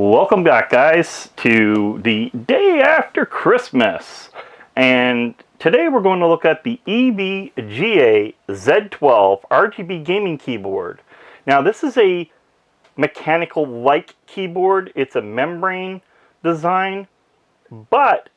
Welcome back, guys, to the day after Christmas. And today we're going to look at the Evga Z12 Rgb gaming keyboard. Now, this is a mechanical-like keyboard. It's a membrane design, but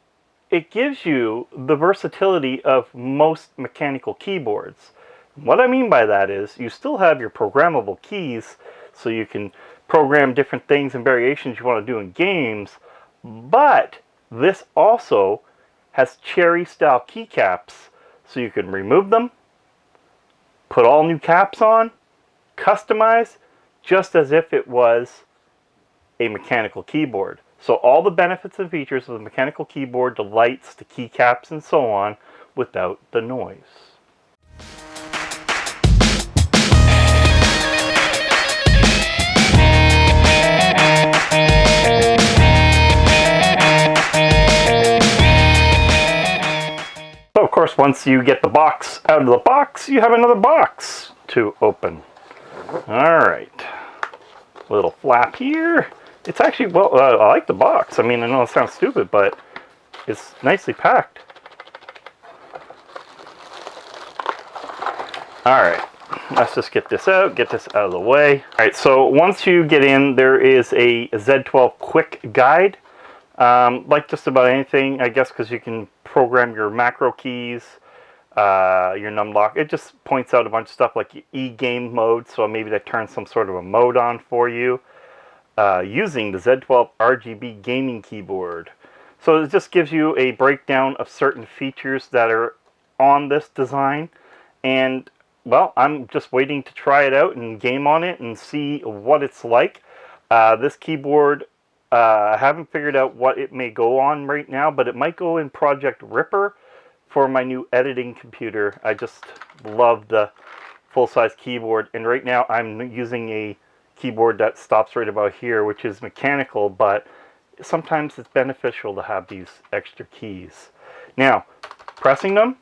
it gives you the versatility of most mechanical keyboards. What I mean by that is you still have your programmable keys, so you can program different things and variations you want to do in games, but this also has cherry style keycaps, so you can remove them, put all new caps on, customize, just as if it was a mechanical keyboard. So all the benefits and features of the mechanical keyboard, the lights, the keycaps, and so on, without the noise. So of course, once you get the box out of the box, you have another box to open. Alright, little flap here. It's actually, well, I like the box. I mean, I know it sounds stupid, but it's nicely packed. Alright, let's just get this out of the way. Alright, so once you get in, there is a Z12 quick guide. Like just about anything, I guess, because you can program your macro keys, your numlock. It just points out a bunch of stuff like e-game mode, so maybe that turns some sort of a mode on for you using the Z12 Rgb gaming keyboard. So it just gives you a breakdown of certain features that are on this design, and well, I'm just waiting to try it out and game on it and see what it's like. This keyboard, I haven't figured out what it may go on right now, but it might go in Project Ripper for my new editing computer. I just love the full-size keyboard, and right now I'm using a keyboard that stops right about here, which is mechanical, but sometimes it's beneficial to have these extra keys. Now, pressing them,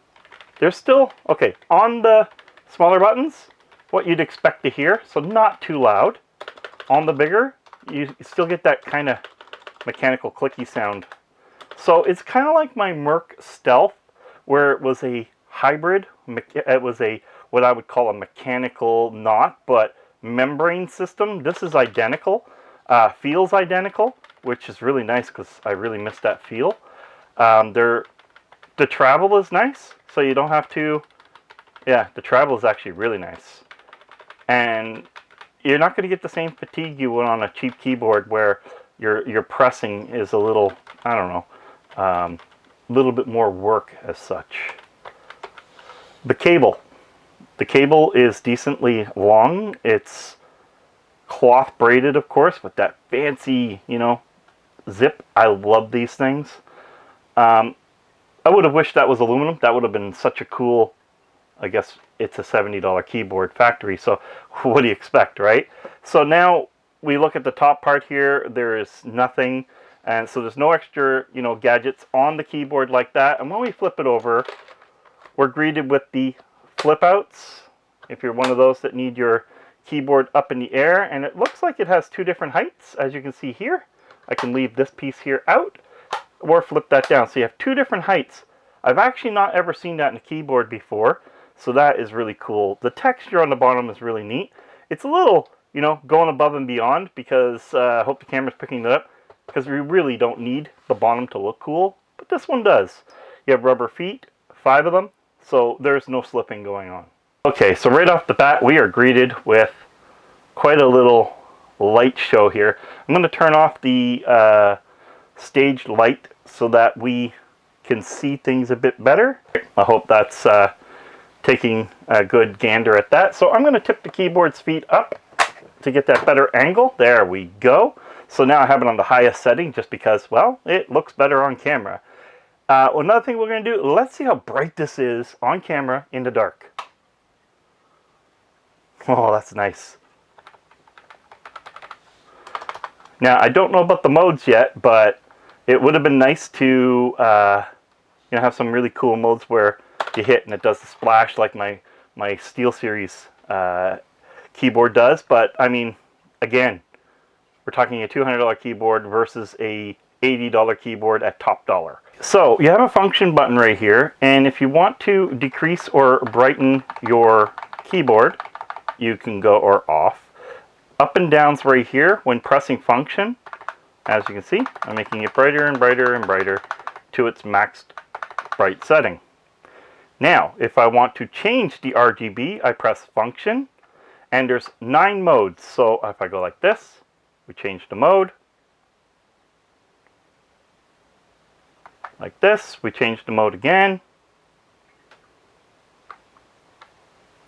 they're still, okay, on the smaller buttons, what you'd expect to hear, so not too loud. On the bigger, you still get that kind of mechanical clicky sound. So it's kind of like my Merc Stealth, where it was a hybrid. It was a what I would call a mechanical, not, but membrane system. This is identical, feels identical, which is really nice because I really miss that feel. The travel is nice, so you don't have to. Yeah, the travel is actually really nice, and you're not going to get the same fatigue you would on a cheap keyboard where your pressing is a little, I don't know, a little bit more work as such. The cable is decently long. It's cloth braided, of course, with that fancy, you know, zip. I love these things. I would have wished that was aluminum. That would have been such a cool, I guess it's a $70 keyboard factory, so what do you expect, right? So now we look at the top part here. There is nothing, and so there's no extra, you know, gadgets on the keyboard like that. And when we flip it over, we're greeted with the flip outs, if you're one of those that need your keyboard up in the air. And it looks like it has two different heights, as you can see here. I can leave this piece here out or flip that down, so you have two different heights. I've actually not ever seen that in a keyboard before, so that is really cool. The texture on the bottom is really neat. It's a little, you know, going above and beyond, because I hope the camera's picking it up, because we really don't need the bottom to look cool, but this one does. You have rubber feet, 5 of them, so there's no slipping going on. Okay, so right off the bat, we are greeted with quite a little light show here. I'm going to turn off the staged light so that we can see things a bit better. I hope that's taking a good gander at that. So I'm going to tip the keyboard's feet up to get that better angle. There we go. So now I have it on the highest setting just because, well, it looks better on camera. Another thing we're going to do, let's see how bright this is on camera in the dark. Oh, that's nice. Now, I don't know about the modes yet, but it would have been nice to you know, have some really cool modes where you hit and it does the splash like my SteelSeries keyboard does. But I mean, again, we're talking a $200 keyboard versus a $80 keyboard at top dollar. So you have a function button right here, and if you want to decrease or brighten your keyboard, you can go or off. Up and down's right here when pressing function. As you can see, I'm making it brighter and brighter and brighter to its maxed bright setting. Now, if I want to change the RGB, I press function, and there's 9 modes. So if I go like this, we change the mode. Like this, we change the mode again.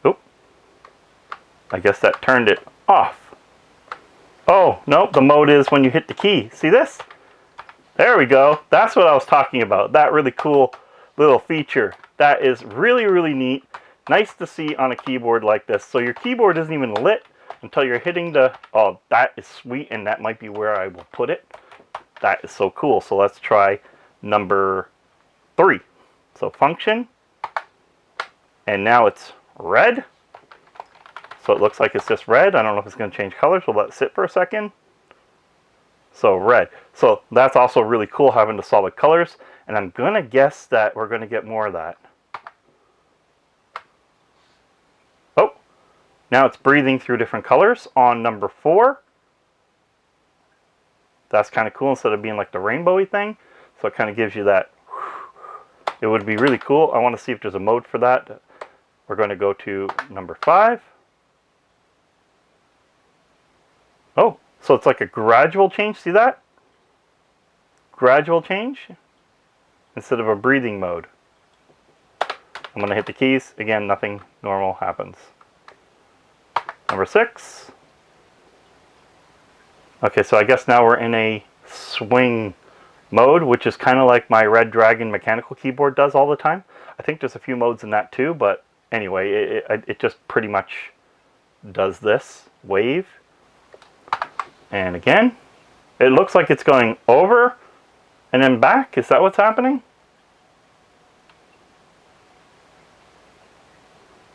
Oop. I guess that turned it off. Oh, no, the mode is when you hit the key. See this? There we go. That's what I was talking about. That really cool little feature. That is really, really neat. Nice to see on a keyboard like this. So your keyboard isn't even lit until you're hitting the... Oh, that is sweet, and that might be where I will put it. That is so cool. So let's try number 3. So function, and now it's red. So it looks like it's just red. I don't know if it's going to change colors. We'll let it sit for a second. So red. So that's also really cool having the solid colors, and I'm going to guess that we're going to get more of that. Oh, now it's breathing through different colors on number 4. That's kind of cool instead of being like the rainbowy thing. So it kind of gives you that. It would be really cool. I want to see if there's a mode for that. We're going to go to number 5. Oh, so it's like a gradual change. See that? Gradual change instead of a breathing mode. I'm going to hit the keys. Again, nothing normal happens. Number 6. Okay, so I guess now we're in a swing mode, which is kind of like my Red Dragon mechanical keyboard does all the time. I think there's a few modes in that too, but anyway, it just pretty much does this wave. And again, it looks like it's going over and then back. Is that what's happening?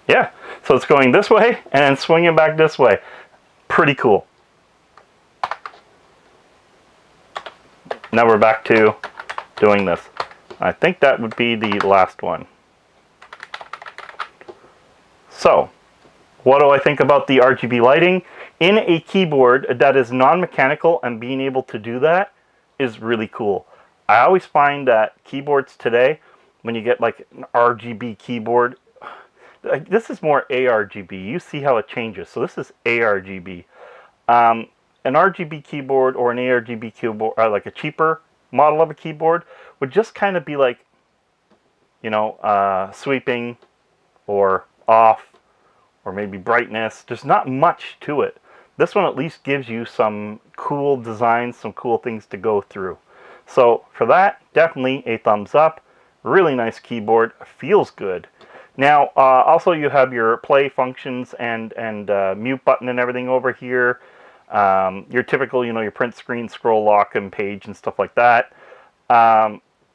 Yeah, so it's going this way and then swinging back this way. Pretty cool. Now we're back to doing this. I think that would be the last one. So, what do I think about the RGB lighting? In a keyboard that is non-mechanical, and being able to do that is really cool. I always find that keyboards today, when you get like an RGB keyboard, like this is more ARGB. You see how it changes. So this is ARGB. An RGB keyboard or an ARGB keyboard, or like a cheaper model of a keyboard, would just kind of be like, you know, sweeping or off, or maybe brightness. There's not much to it. This one at least gives you some cool designs, some cool things to go through. So for that, definitely a thumbs up. Really nice keyboard, feels good. Now, also you have your play functions and mute button and everything over here. Your typical, you know, your print screen, scroll lock and page and stuff like that.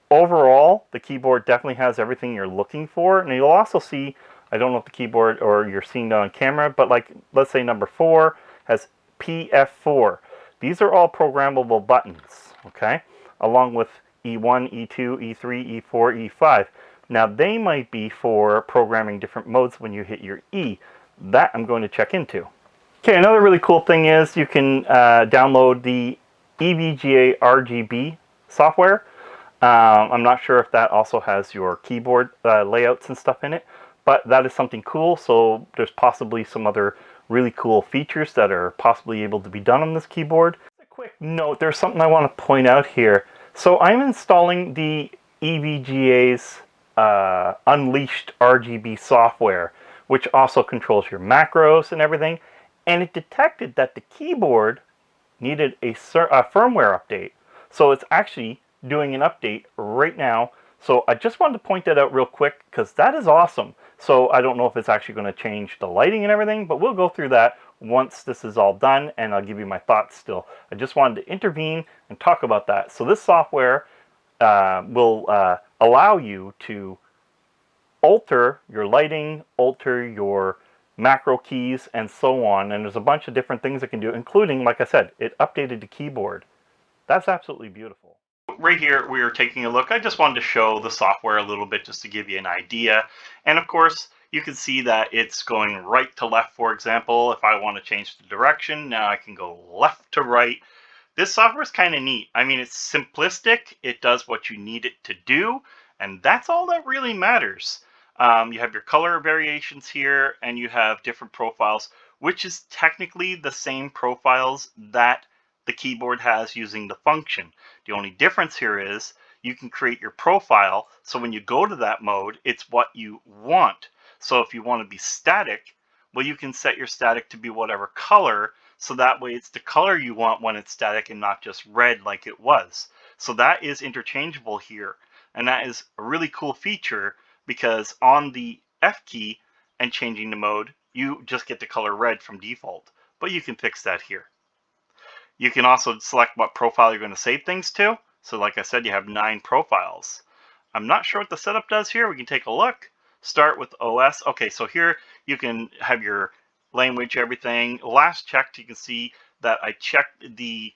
Overall, the keyboard definitely has everything you're looking for. And you'll also see, I don't know if the keyboard or you're seeing that on camera, but like, let's say number 4 has PF4. These are all programmable buttons, okay? Along with E1, E2, E3, E4, E5. Now, they might be for programming different modes when you hit your E. That I'm going to check into. Okay, another really cool thing is you can download the Evga Rgb software. I'm not sure if that also has your keyboard layouts and stuff in it, but that is something cool. So there's possibly some other really cool features that are possibly able to be done on this keyboard. A quick note, there's something I want to point out here. So I'm installing the Evga's Unleashed RGB software, which also controls your macros and everything. And it detected that the keyboard needed a firmware update. So it's actually doing an update right now. So I just wanted to point that out real quick because that is awesome. So I don't know if it's actually going to change the lighting and everything, but we'll go through that once this is all done, and I'll give you my thoughts still. I just wanted to intervene and talk about that. So this software will allow you to alter your lighting, alter your macro keys, and so on. And there's a bunch of different things it can do, including, like I said, it updated the keyboard. That's absolutely beautiful. Right here, we are taking a look. I just wanted to show the software a little bit just to give you an idea. And of course, you can see that it's going right to left, for example. If I want to change the direction, now I can go left to right. This software is kind of neat. I mean, it's simplistic. It does what you need it to do, and that's all that really matters. You have your color variations here, and you have different profiles, which is technically the same profiles that the keyboard has using the function. The only difference here is you can create your profile, so when you go to that mode, it's what you want. So if you want to be static, well, you can set your static to be whatever color, so that way it's the color you want when it's static and not just red like it was. So that is interchangeable here, and that is a really cool feature, because on the F key and changing the mode, you just get the color red from default, but you can fix that here. You can also select what profile you're going to save things to. So like I said, you have 9 profiles. I'm not sure what the setup does here. We can take a look. Start with OS. Okay, so here you can have your language, everything. Last checked, you can see that I checked the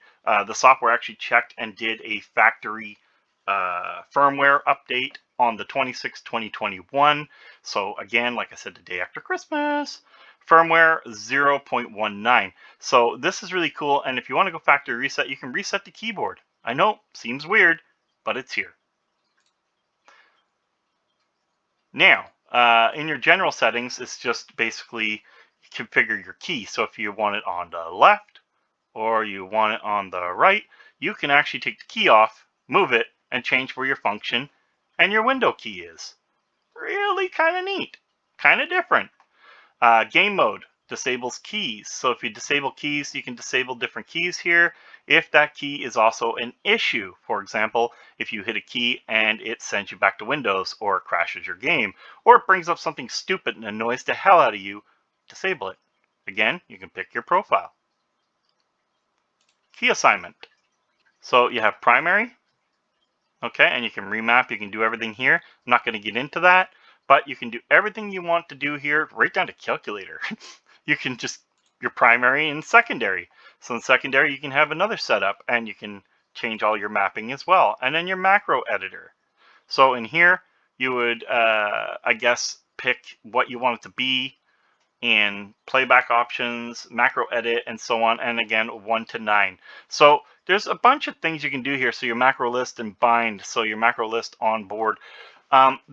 software actually checked and did a factory firmware update on the 26th, 2021. So again, like I said, the day after Christmas. Firmware 0.19. So this is really cool, and if you want to go factory reset, you can reset the keyboard. I know, seems weird, but it's here. Now, in your general settings, it's just basically configure your key. So if you want it on the left or you want it on the right, you can actually take the key off, move it, and change where your function and your window key is. Really kind of neat, kind of different. Game mode disables keys. So if you disable keys, you can disable different keys here if that key is also an issue. For example, if you hit a key and it sends you back to Windows, or it crashes your game, or it brings up something stupid and annoys the hell out of you, disable it. Again, you can pick your profile. Key assignment. So you have primary, okay, and you can remap, you can do everything here. I'm not going to get into that, but you can do everything you want to do here, right down to calculator. You can just, your primary and secondary. So in secondary, you can have another setup, and you can change all your mapping as well. And then your macro editor. So in here, you would, I guess, pick what you want it to be, and playback options, macro edit, and so on, and again 1 to 9. So there's a bunch of things you can do here. So your macro list and bind, so your macro list on board,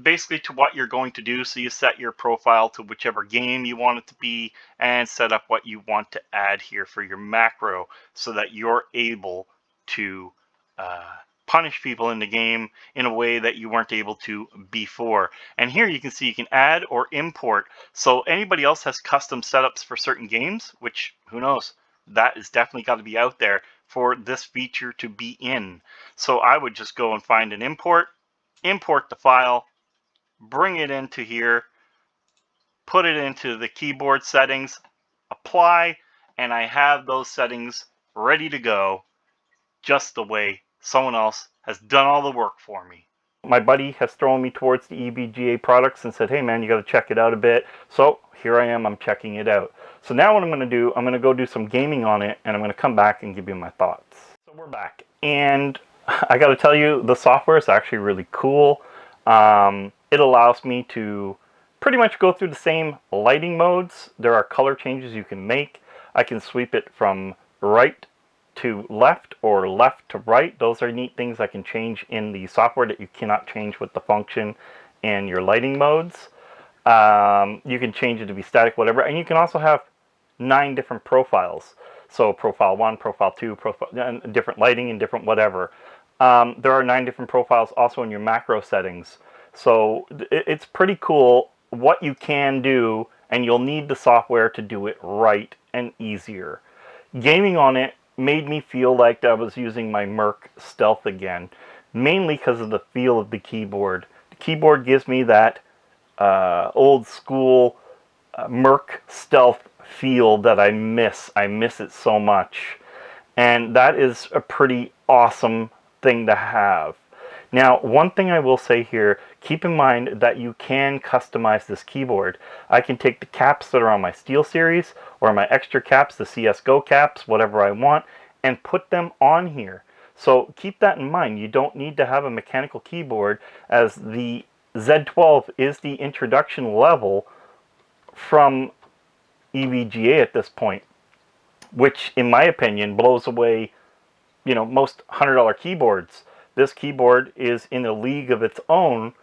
basically to what you're going to do. So you set your profile to whichever game you want it to be, and set up what you want to add here for your macro, so that you're able to punish people in the game in a way that you weren't able to before. And here you can see you can add or import. So anybody else has custom setups for certain games, which who knows, that is definitely got to be out there for this feature to be in. So I would just go and find an import the file, bring it into here, put it into the keyboard settings, apply, and I have those settings ready to go, just the way someone else has done all the work for me. My buddy has thrown me towards the EVGA products and said, hey man, you got to check it out a bit. So here I am, I'm checking it out. So now what I'm going to do, I'm going to go do some gaming on it, and I'm going to come back and give you my thoughts. So we're back, and I got to tell you, the software is actually really cool. It allows me to pretty much go through the same lighting modes. There are color changes you can make. I can sweep it from right to left or left to right. Those are neat things I can change in the software that you cannot change with the function and your lighting modes. You can change it to be static, whatever, and you can also have 9 different profiles. So profile 1, profile 2, different lighting and different whatever. There are 9 different profiles also in your macro settings. So it's pretty cool what you can do, and you'll need the software to do it right and easier. Gaming on it made me feel like I was using my Merc Stealth again, mainly because of the feel of the keyboard. The keyboard gives me that old school Merc Stealth feel that I miss. I miss it so much, and that is a pretty awesome thing to have. Now, one thing I will say here, keep in mind that you can customize this keyboard. I can take the caps that are on my SteelSeries or my extra caps, the CSGO caps, whatever I want, and put them on here. So keep that in mind. You don't need to have a mechanical keyboard, as the Z12 is the introduction level from EVGA at this point, which in my opinion blows away, you know, most $100 keyboards. This keyboard is in a league of its own,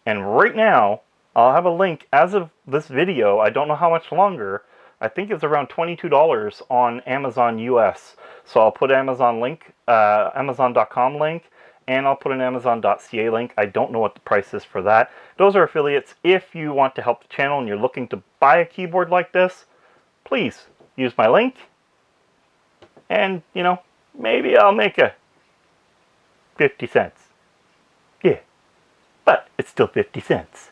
and right now I'll have a link as of this video. I don't know how much longer. I think it's around $22 on Amazon US. So I'll put Amazon link, Amazon.com link, and I'll put an Amazon.ca link. I don't know what the price is for that. Those are affiliates. If you want to help the channel and you're looking to buy a keyboard like this, please use my link. And, you know, maybe I'll make a 50 cents. Yeah, but it's still 50 cents.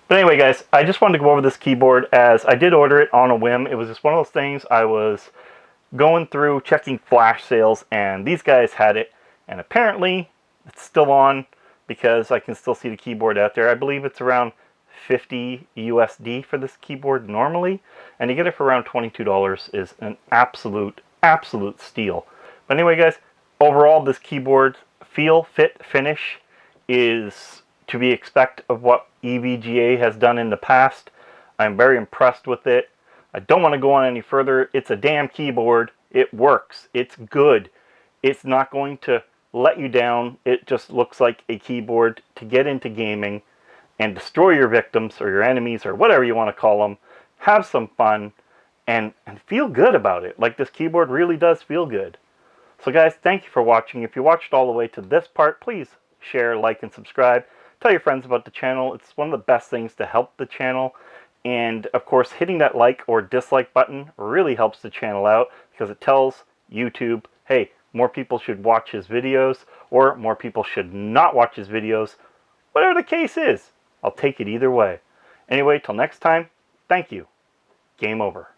But anyway, guys, I just wanted to go over this keyboard, as I did order it on a whim. It was just one of those things. I was going through checking flash sales, and these guys had it, and apparently it's still on, because I can still see the keyboard out there. I believe it's around 50 USD for this keyboard normally, and to get it for around $22 is an absolute steal. But anyway, guys, overall this keyboard feel, fit, finish is to be expected of what EVGA has done in the past. I'm very impressed with it. I don't want to go on any further. It's a damn keyboard. It works. It's good. It's not going to let you down. It just looks like a keyboard to get into gaming and destroy your victims or your enemies or whatever you want to call them. Have some fun and feel good about it. Like, this keyboard really does feel good. So guys, thank you for watching. If you watched all the way to this part, please share, like, and subscribe. Tell your friends about the channel. It's one of the best things to help the channel. And of course, hitting that like or dislike button really helps the channel out, because it tells YouTube, hey, more people should watch his videos, or more people should not watch his videos. Whatever the case is, I'll take it either way. Anyway, till next time, thank you. Game over.